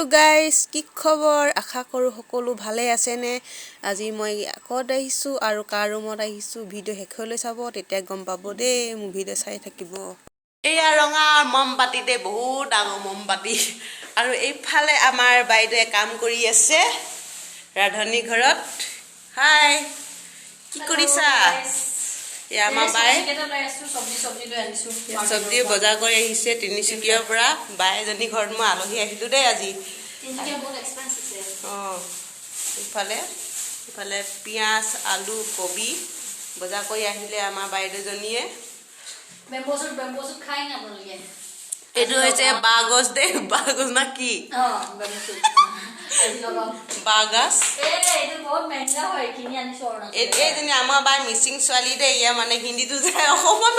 guys কি খবৰ আশা কৰোঁ সকলো ভালে আছেনে আজি মই আকত আহিছোঁ আৰু কাৰ ৰুমত আহিছোঁ ভিডিঅ' শেষলৈ চাব তেতিয়া গম পাব দেই মোৰ ভিডিঅ' চাই থাকিব এয়া ৰঙা মমবাতি দে বহুত ডাঙৰ মমবাতি আৰু এইফালে আমাৰ বাইদেৱে কাম কৰি আছে ৰাধনী ঘৰত হাই কি কৰিছা এয়া আমাৰ বাই চব্জি বজাৰ কৰি আহিছে তিনিচুকীয়াৰ পৰা বাইজনী ঘৰত মই আলহী আহিলোঁ দেই আজি ইফালে পিঁয়াজ আলু কবি বজাৰ কৰি আহিলে আমাৰ বাইদেউজনীয়ে এইটো হৈছে বাঁহগছ দেই বাঁহগছ না কি বাঁহগছ এইজনী আমাৰ বাই মিচিং ছোৱালী দেই ইয়া মানে হিন্দীটো যায়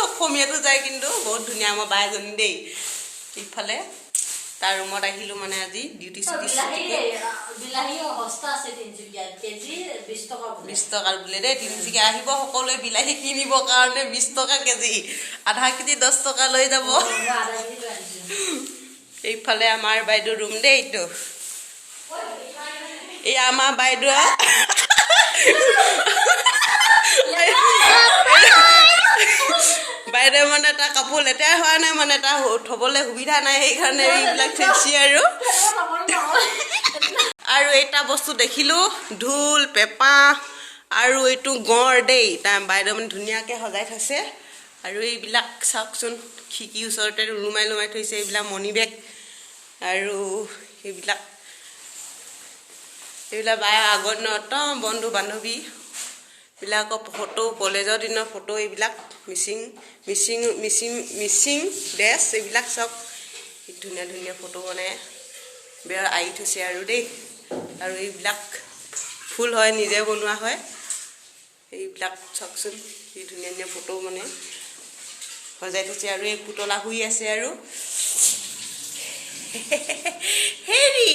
অসমীয়াটো যায় কিন্তু বহুত ধুনীয়া আমাৰ বাইজনী দেই ইফালে তাৰ ৰুমত আহিলোঁ মানে আজি ডিউটি ছুটি 20 টকাৰ বোলে দেই তিনিচুকীয়া আহিব সকলোৱে বিলাহী কিনিবৰ কাৰণে 20 টকা কেজি আধা কেজি 10 টকা লৈ যাব এইফালে আমাৰ বাইদেউ ৰুম দেই এইটো এই আমাৰ বাইদেউ বাইদেউ মানে তাৰ কাপোৰ লেতেৰা হোৱা নাই মানে তাৰ থ'বলৈ সুবিধা নাই সেইকাৰণে এইবিলাক থৈছে আৰু এটা বস্তু দেখিলোঁ ঢোল পেঁপা আৰু এইটো গঁড় দেই তাৰ বাইদেউ মানে ধুনীয়াকৈ সজাই থৈছে আৰু এইবিলাক চাওকচোন খিৰিকীৰ ওচৰতে ওলোমাই থৈছে এইবিলাক মণি বেগ আৰু এইবিলাক বাই আগৰ দিনত বন্ধু বান্ধৱীবিলাকৰ ফটো কলেজৰ দিনৰ ফটো এইবিলাক মিচিং ড্ৰেছ এইবিলাক চব ধুনীয়া ধুনীয়া ফটো বনাই বেয়া আঁৰি থৈছে আৰু দেই আৰু এইবিলাক ফুল হয় নিজে বনোৱা হয় এইবিলাক চাওকচোন কি ধুনীয়া ধুনীয়া ফটো মানে সজাই থৈছে আৰু এই পুতলা শুই আছে আৰু হেৰি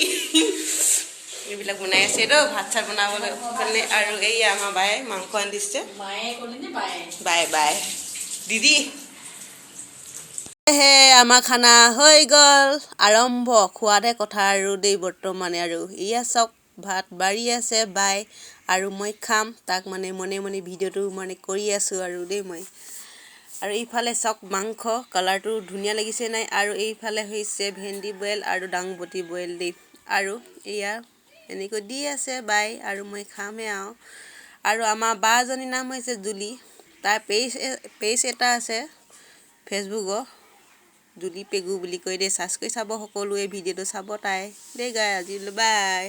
এইবিলাক বনাই আছে তো ভাত চাত বনাবলৈ কাৰণে আৰু এই আমাৰ বায়ে মাংস আনিছে বাই দিদি হে আমাৰ খানা হৈ গ'ল আৰম্ভ খোৱাতে কথা আৰু দেই বৰ্তমানে আৰু এয়া চাওক ভাত বাঢ়ি আছে বাই আৰু মই খাম তাক মানে মনে মনে ভিডিঅ'টো মানে কৰি আছোঁ আৰু দেই মই আৰু এইফালে চাওক মাংস কালাৰটো ধুনীয়া লাগিছে নাই আৰু এইফালে হৈছে ভেন্দি বইল আৰু দাংবটি বইল দেই আৰু এয়া এনেকৈ দি আছে বাই আৰু মই খামহে আৰু আমাৰ বাজনীৰ নাম হৈছে জুলি তাৰ পেজ এটা আছে ফেচবুকৰ জুলি পেগু বুলি কৈ দেই চাৰ্চ কৰি চাব সকলোৱে ভিডিঅ'টো চাব তাই দেই গাই আজিলৈ বাই